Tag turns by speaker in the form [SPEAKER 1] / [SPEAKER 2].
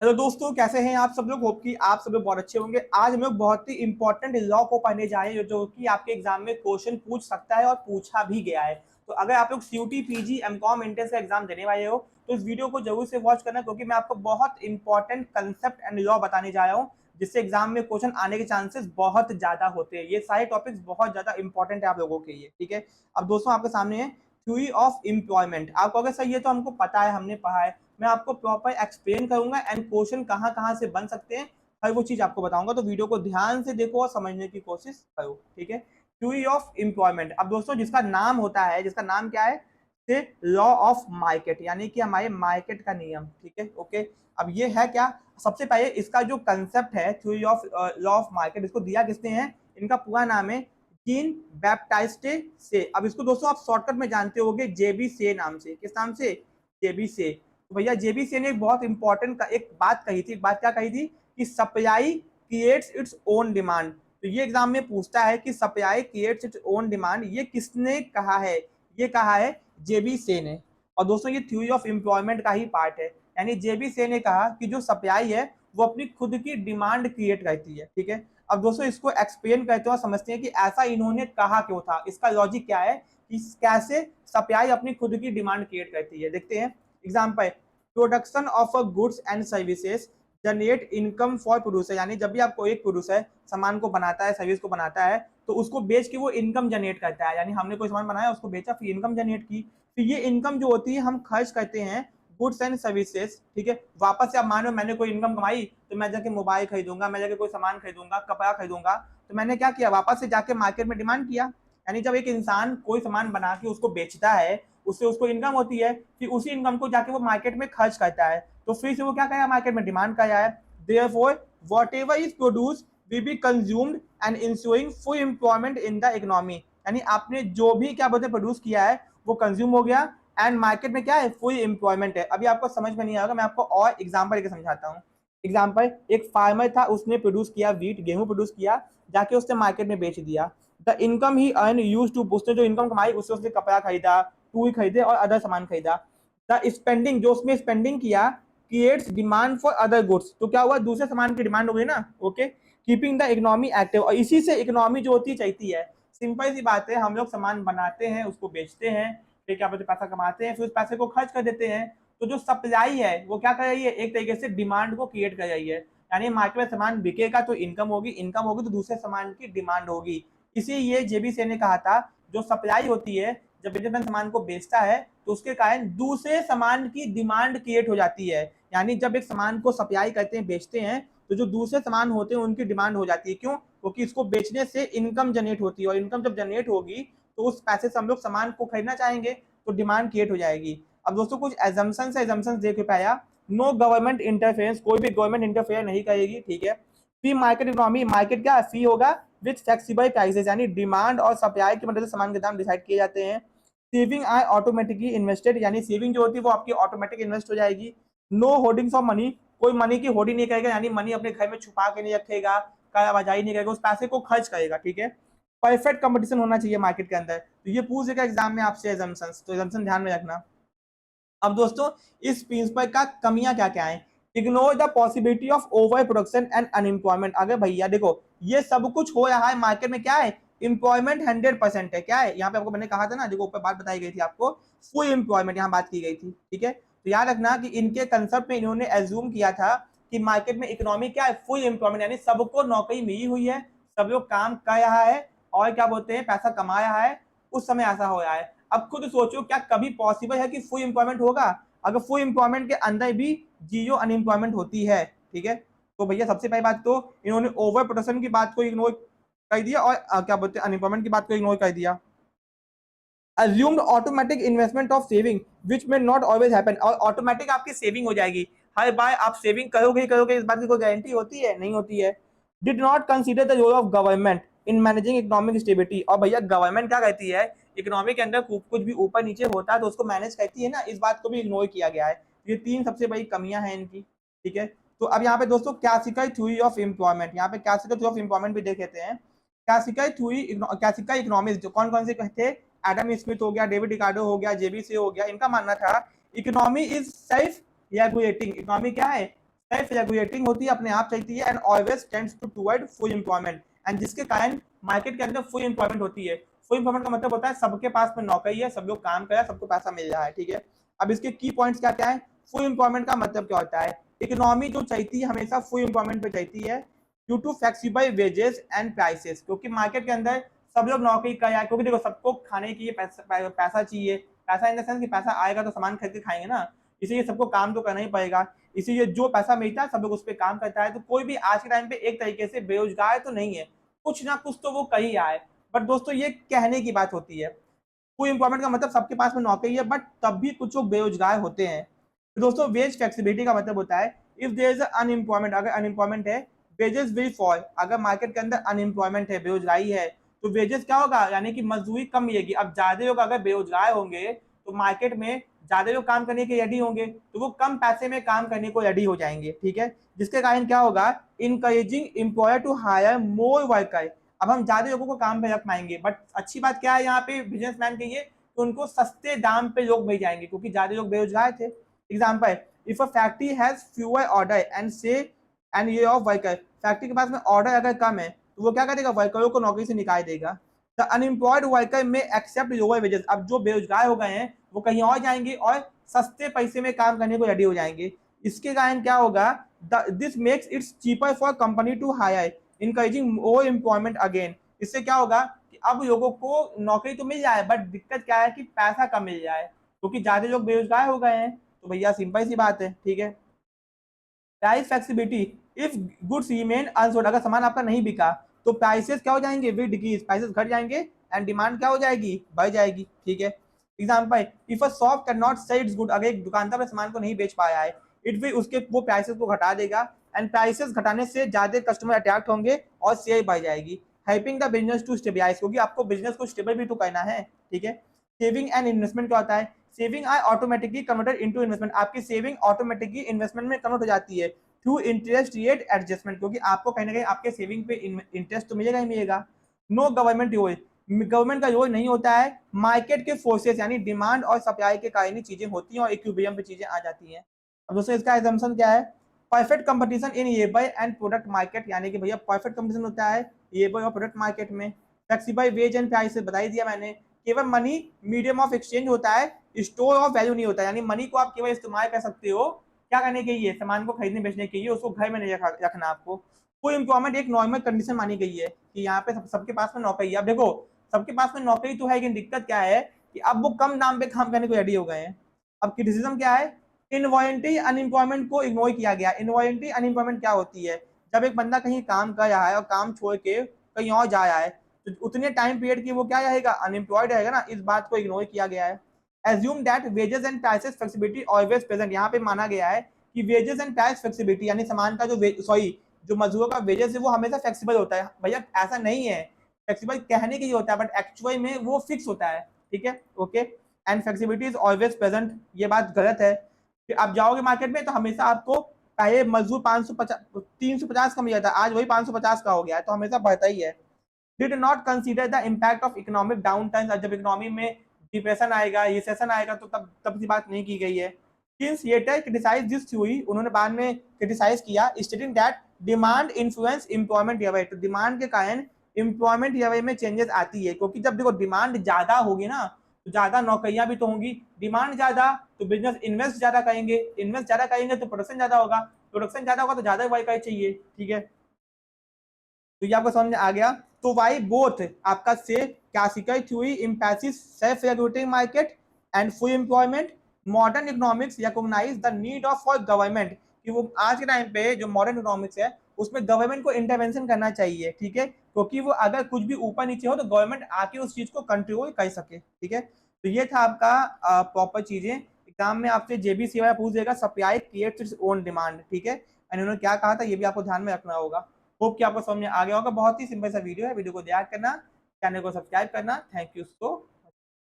[SPEAKER 1] Hello दोस्तों, कैसे हैं आप सब लोग। होप कि आप सब लोग बहुत अच्छे होंगे। आज हम लोग बहुत ही इंपॉर्टेंट लॉ को पढ़ने जा रहे हैं जो कि आपके एग्जाम में क्वेश्चन पूछ सकता है और पूछा भी गया है। तो अगर आप लोग सीयूटी पीजी एमकॉम एंट्रेंस का एग्जाम देने वाले हो तो इस वीडियो को जरूर से वॉच करना, क्योंकि मैं आपको बहुत इंपॉर्टेंट कंसेप्ट एंड लॉ बताने जा रहा हूँ जिससे एग्जाम में क्वेश्चन आने के चांसेस बहुत ज्यादा होते हैं। ये सारे टॉपिक्स बहुत ज्यादा इंपॉर्टेंट है आप लोगों के लिए, ठीक है। अब दोस्तों आपके सामने है थ्योरी ऑफ एम्प्लॉयमेंट। आपको अगर सही है तो हमको पता है, हमने पढ़ा है। मैं आपको प्रॉपर एक्सप्लेन करूंगा एंड क्वेश्चन कहाँ कहाँ से बन सकते हैं, हर वो चीज आपको बताऊंगा। तो वीडियो को ध्यान से देखो और समझने की कोशिश करो, ठीक है। Theory of employment. अब दोस्तों जिसका नाम होता है, जिसका नाम क्या है, से लॉ ऑफ मार्केट, यानी कि हमारे मार्केट का नियम, ठीक है। ओके, अब ये है क्या। सबसे पहले इसका जो कंसेप्ट है theory of law of market, इसको दिया किसने है, इनका पूरा नाम है जीन बैप्टाइस्टे से। अब इसको दोस्तों आप शॉर्टकट में जानते होंगे जेबी से नाम से। किस नाम से, जेबी से। तो भैया जेबी से ने एक बहुत इंपॉर्टेंट एक बात कही थी। एक बात क्या कही थी कि supply creates its own demand. तो ये एग्जाम में पूछता है कि supply creates its own demand, ये किसने कहा है। ये कहा है जेबी से ने। और दोस्तों ये थ्योरी ऑफ एम्प्लॉयमेंट का ही पार्ट है। यानी जेबी से ने कहा कि जो सप्लाई है वो अपनी खुद की डिमांड क्रिएट करती है, ठीक है। अब दोस्तों इसको एक्सप्लेन करते हुए समझते हैं कि ऐसा इन्होंने कहा क्यों था, इसका लॉजिक क्या है कि कैसे सप्लाई अपनी खुद की डिमांड क्रिएट करती है। देखते हैं example. Production of a goods and services generate income for producer. यानी जब भी आप कोई एक प्रोड्यूसर सामान को बनाता है, सर्विस को बनाता है, तो उसको बेच के वो इनकम जनरेट करता है। यानी हमने कोई सामान बनाया, उसको बेचा, फिर इनकम जनरेट की। फिर ये इनकम जो होती है हम खर्च करते हैं गुड्स एंड सर्विसेज, ठीक है। वापस से आप मान लो मैंने कोई इनकम कमाई तो मैं जाके मोबाइल खरीदूंगा, मैं जाके कोई सामान खरीदूंगा, कपड़ा खरीदूंगा। तो मैंने क्या किया, वापस से जाके मार्केट में डिमांड किया। यानी जब एक इंसान कोई सामान बना के उसको बेचता है, उससे उसको इनकम होती है, फिर उसी इनकम को जाके वो मार्केट में खर्च करता है, तो फिर से वो क्या करेगा, मार्केट में डिमांड कर है। therefore whatever is produced will be consumed and ensuring full employment in the economy। यानी आपने जो भी क्या बोलते हैं प्रोड्यूस किया है वो कंज्यूम हो गया एंड मार्केट में क्या है, फुल एम्प्लॉयमेंट है। अभी आपको समझ में नहीं आएगा, मैं आपको और एग्जांपल लेके समझाता हूँ। एग्जांपल, एक फार्मर था, उसने प्रोड्यूस किया वीट, गेहूं प्रोड्यूस किया, जाके उसने मार्केट में बेच दिया। The income he earn use to, उसने जो इनकम कमाई उससे उसने कपड़ा खरीदा, टूल खरीदे और अदर सामान खरीदा। द स्पेंडिंग, जो उसमें स्पेंडिंग किया, creates demand for other goods. तो क्या हुआ, दूसरे सामान की डिमांड हो गई ना। Okay, keeping the economy active, और इसी से इकोनॉमी जो होती चलती है। सिंपल सी बात है, हम लोग सामान बनाते हैं, उसको बेचते हैं, फिर क्या बोलते पैसा कमाते हैं, फिर उस पैसे को खर्च कर देते हैं। तो जो सप्लाई है वो क्या कर रही है, एक तरीके से डिमांड को क्रिएट कर रही है। यानी मार्केट में सामान बिकेगा तो इनकम होगी, इनकम होगी तो दूसरे सामान की डिमांड होगी। इसी ये जेबी से ने कहा था, जो सप्लाई होती है, जब बिजनेसमैन सामान को बेचता है तो उसके कारण दूसरे सामान की डिमांड क्रिएट हो जाती है। यानी जब एक सामान को सप्लाई करते हैं, बेचते हैं, तो जो दूसरे सामान होते हैं उनकी डिमांड हो जाती है। क्यों, क्योंकि इसको बेचने से इनकम जनरेट होती है, और इनकम जब जनरेट होगी तो उस पैसे से हम लोग सामान को खरीदना चाहेंगे, तो डिमांड क्रिएट हो जाएगी। अब दोस्तों कुछ एजम्पशन देख पाया। नो गवर्नमेंट इंटरफेरेंस, कोई भी गवर्नमेंट इंटरफेयर नहीं करेगी, ठीक है। फ्री मार्केट इकोनॉमी, मार्केट क्या फ्री होगा विथ फ्लेक्सिबल प्राइसेस, यानी डिमांड और सप्लाई की मदद से सामान के दाम डिसाइड किए जाते हैं। सेविंग आर ऑटोमेटिकली इन्वेस्टेड, यानी सेविंग जो होती है वो आपकी ऑटोमेटिक इन्वेस्ट हो जाएगी। नो होर्डिंग्स ऑफ मनी, कोई मनी की होर्डिंग नहीं करेगा, यानी मनी अपने घर में छुपा के नहीं रखेगा, कालाबाजारी नहीं करेगा, उस पैसे को खर्च करेगा, ठीक है। परफेक्ट कंपटीशन होना चाहिए मार्केट के अंदर। तो ये पूछ देगा एग्जाम में आपसे एजम्पशंस, तो एजम्पशन ध्यान में रखना। अब दोस्तों इस प्रिंसिपल का कमियां क्या क्या है। Ignore the possibility of over production and unemployment. अगर भैया देखो ये सब कुछ हो रहा है मार्केट में, क्या है, इंप्लॉयमेंट 100% है। क्या है, यहाँ पे आपको मैंने कहा था ना, देखो ऊपर बात बताई गई थी आपको, फुल एम्प्लॉयमेंट यहाँ बात की गई थी, ठीक है। तो याद रखना कि इनके कंसेप्ट में इन्होंने एज्यूम किया था कि मार्केट में इकोनॉमी क्या है, फुल एम्प्लॉयमेंट, यानी सबको नौकरी मिली हुई है, सब लोग काम कर रहा है और क्या बोलते हैं पैसा कमा रहा है। उस समय ऐसा हो रहा है। अब खुद सोचो क्या कभी पॉसिबल है कि फुल एम्प्लॉयमेंट होगा, अगर फुल एम्प्लॉयमेंट के अंदर भी जीरो अनएम्प्लॉयमेंट होती है, ठीक है। तो भैया सबसे पहली बात तो इन्होंने ओवर प्रोडक्शन की बात को इग्नोर कर दिया, और क्या बोलते हैं अनएम्प्लॉयमेंट की बात को इग्नोर कर दिया। assumed automatic investment of saving which may not always happen, और ऑटोमेटिक आपकी सेविंग हो जाएगी, हर बार आप सेविंग करोगे ही करोगे, इस बात की कोई गारंटी होती है, नहीं होती है। Did not consider the role of government in managing economic stability, और भैया गवर्नमेंट क्या कहती है, इकोनॉमी के अंदर कुछ भी ऊपर नीचे होता है तो उसको मैनेज करती है ना, इस बात को भी इग्नोर किया गया है। ये तीन सबसे बड़ी कमियां हैं इनकी, ठीक है। तो अब यहाँ पे दोस्तों क्लासिकल थ्योरी ऑफ एम्प्लॉयमेंट, यहाँ पे क्लासिकल थ्योरी ऑफ एम्प्लॉयमेंट भी देख लेते हैं। क्लासिकल थ्योरी, क्लासिकल इकोनॉमिक्स जो कौन कौन से कहते हैं, एडम स्मिथ हो गया, डेविड रिकार्डो हो गया, जेबी से हो गया, इनका मानना था economy is self regulating. Economy क्या है, सेल्फ रेगुलेटिंग होती है, अपने आप चलती है, and always tends to toward full employment, and जिसके कारण मार्केट के अंदर फुल एम्प्लॉयमेंट होती है। फुल एम्प्लॉयमेंट का मतलब होता है सबके पास में नौकरी है, सब लोग काम कर रहे हैं, सबको पैसा मिल रहा है, ठीक है। अब इसके की पॉइंट्स क्या क्या है? फुल एम्प्लॉयमेंट का मतलब क्या होता है? इकोनॉमी जो चलती है हमेशा फुल एम्प्लॉयमेंट पे चलती है due to flexible wages and prices, क्योंकि मार्केट के अंदर सब लोग नौकरी कर रहे हैं, क्योंकि देखो सबको खाने की पैसा चाहिए, पैसा इन द सेंस कि पैसा आएगा तो सामान खरीद के खाएंगे ना, इसीलिए सबको काम तो करना ही पड़ेगा, इसीलिए जो पैसा मिलता है सब लोग उस पर काम करता है। तो कोई भी आज के टाइम पे एक तरीके से बेरोजगार तो नहीं है, कुछ ना कुछ तो वो कर ही रहा है, बट दोस्तों ये कहने की बात होती है। फुल एम्प्लॉयमेंट का मतलब सबके पास में नौकरी है, बट तब भी कुछ लोग बेरोजगार होते हैं। तो दोस्तों वेज फ्लेक्सिबिलिटी का मतलब होता है इफ देयर इज अनएम्प्लॉयमेंट, अगर अनएम्प्लॉयमेंट है वेजेस विल फॉल, अगर मार्केट के अंदर अनएम्प्लॉयमेंट है, बेरोजगारी है, तो वेजेस क्या होगा, यानी कि मजदूरी कम मिलेगी। अब ज्यादा लोग अगर बेरोजगार होंगे तो मार्केट में ज्यादा लोग काम करने के रेडी होंगे, तो वो कम पैसे में काम करने को रेडी हो जाएंगे, ठीक है। जिसके कारण क्या होगा, encouraging employer to hire more worker, अब हम ज्यादा लोगों को काम पे रख पाएंगे। बट अच्छी बात क्या है यहाँ पे बिजनेसमैन के लिए, तो उनको सस्ते दाम पे लोग मिल जाएंगे, क्योंकि ज्यादा लोग बेरोजगार थे। Example, if a factory has fewer order and से एंड ये ऑफ वर्कर, फैक्ट्री के पास में ऑर्डर अगर कम है तो वो क्या करेगा, वर्करों को नौकरी से निकाल देगा। द अनएम्प्लॉयड वर्कर में एक्सेप्ट लोअर वेजेस, अब जो बेरोजगार हो गए हैं वो कहीं और जाएंगे और सस्ते पैसे में काम करने को रेडी हो जाएंगे। इसके कारण क्या होगा, this makes its cheaper for company to hire encouraging more employment again. इससे क्या होगा कि अब लोगों को नौकरी तो मिल जाए, बट दिक्कत क्या है कि पैसा कम मिल जाए, क्योंकि ज्यादा लोग बेरोजगार हो गए हैं। तो भैया सिंपल सी बात है, ठीक है। Price flexibility, if goods remain unsold, अगर सामान आपका नहीं बिका तो प्राइसेस क्या हो जाएंगे, विल डिक्रीज, प्राइसेस घट जाएंगे, एंड डिमांड क्या हो जाएगी, बढ़ जाएगी, ठीक है। Example, if a shop can not sell its good, अगर एक दुकानदार अपने सामान को नहीं बेच पाया है, इट विल उसके वो प्राइसेस को घटा देगा, एंड प्राइसेस घटाने से ज्यादा कस्टमर अट्रैक्ट होंगे और सेल बढ़ जाएगी, helping the business to stabilise, क्योंकि आपको बिजनेस को स्टेबल भी तो करना है, ठीक है। सेविंग एंड इन्वेस्टमेंट क्या होता है, saving are automatically converted into investment, आपकी सेविंग ऑटोमेटिकली इन्वेस्टमेंट में कन्वर्ट हो जाती है थ्रू इंटरेस्ट रेट एडजस्टमेंट, क्योंकि आपको कहीं ना कहीं आपके सेविंग पे इंटरेस्ट तो मिलेगा ही मिलेगा। नो गवर्नमेंट रोल, गवर्नमेंट का रोल नहीं होता है, मार्केट के फोर्सेस यानी डिमांड और सप्लाई के कारण ही चीजें होती हैं और इक्विलिब्रियम पे चीजें आ जाती हैं। अब दोस्तों इसका एजम्पशन क्या है, perfect competition in labour and product market, यानी कि भैया परफेक्ट कंपटीशन होता है लेबर और प्रोडक्ट मार्केट में। फ्लेक्सिबल वेज एंड प्राइस बता ही दिया मैंने। केवल मनी मीडियम ऑफ एक्सचेंज होता है, स्टोर ऑफ वैल्यू नहीं होता, यानी मनी को आप केवल इस्तेमाल कर सकते हो क्या करने के लिए, सामान को खरीदने बेचने के लिए, उसको घर में नहीं रखना आपको। फुल एम्प्लॉयमेंट एक नॉर्मल कंडीशन मानी गई है कि यहाँ पे सबके पास में नौकरी है। अब देखो सबके पास में नौकरी तो है, लेकिन दिक्कत क्या है कि अब वो कम दाम पे काम करने को रेडी हो गए हैं। अब क्रिटिसिज्म क्या है, इनवॉलंटरी अनएम्प्लॉयमेंट को इग्नोर किया गया। इनवॉलंटरी अनएम्प्लॉयमेंट क्या होती है, जब एक बंदा कहीं काम कर रहा है और काम छोड़ के कहीं और जा रहा है तो उतने टाइम पीरियड की वो क्या रहेगा, अनएम्प्लॉयड रहेगा ना, इस बात को इग्नोर किया गया है। Assume that wages and prices flexibility always present, यहाँ पे माना गया है कि वेजेस एंड प्राइस फ्लेक्सिबिलिटी यानी सामान का जो मजदूरों का वेजेस है वो हमेशा फ्लेक्सिबल होता है। भैया ऐसा नहीं है, फ्लेक्सिबल कहने के लिए होता है बट एक्चुअल में वो फिक्स होता है, ठीक है, okay. And flexibility is always present, ये बात गलत है कि आप जाओगे मार्केट में तो हमेशा आपको पहले मजदूर 550 350 का मिल जाता है, आज वही 550 का हो गया है, तो हमेशा बढ़ता ही है। Did not consider the impact of economic down times, जब इकोनॉमी में डिप्रेशन आएगा, रिसेशन आएगा तो तब की बात नहीं की गई है। Since later criticise this theory, उन्होंने बाद में क्रिटिसाइज किया, stating that demand influence employment level, तो डिमांड के कारण एम्प्लॉयमेंट लेवल में चेंजेस आती है, क्योंकि जब देखो डिमांड ज्यादा होगी ना तो ज्यादा नौकरियां भी तो होंगी, डिमांड ज्यादा तो बिजनेस इन्वेस्ट ज्यादा करेंगे, इन्वेस्ट ज्यादा करेंगे तो प्रोडक्शन ज्यादा होगा, प्रोडक्शन ज्यादा होगा तो ज्यादा वर्कर चाहिए, ठीक है। तो ये आपको समझ में आ गया। तो वाई बोथ आपका से classical theory emphasis self regulating market and full employment, modern economics recognise the need of for government, कि वो आज के टाइम पे जो मॉडर्न इकोनॉमिक्स है उसमें गवर्नमेंट को इंटरवेंशन करना चाहिए, ठीक है, क्योंकि वो अगर कुछ भी ऊपर नीचे हो तो गवर्नमेंट आके उस चीज को कंट्रोल कर सके, ठीक है। तो ये था आपका प्रॉपर चीजें। एग्जाम में आपसे जेबीसी वाला पूछ देगा, supply creates its own demand, ठीक है, एंड उन्होंने क्या कहा था ये भी आपको ध्यान में रखना होगा। होप कि आपको समझ में आ गया होगा, बहुत ही सिंपल सा वीडियो है, वीडियो को ध्यान करना, चैनल को सब्सक्राइब करना। Thank you so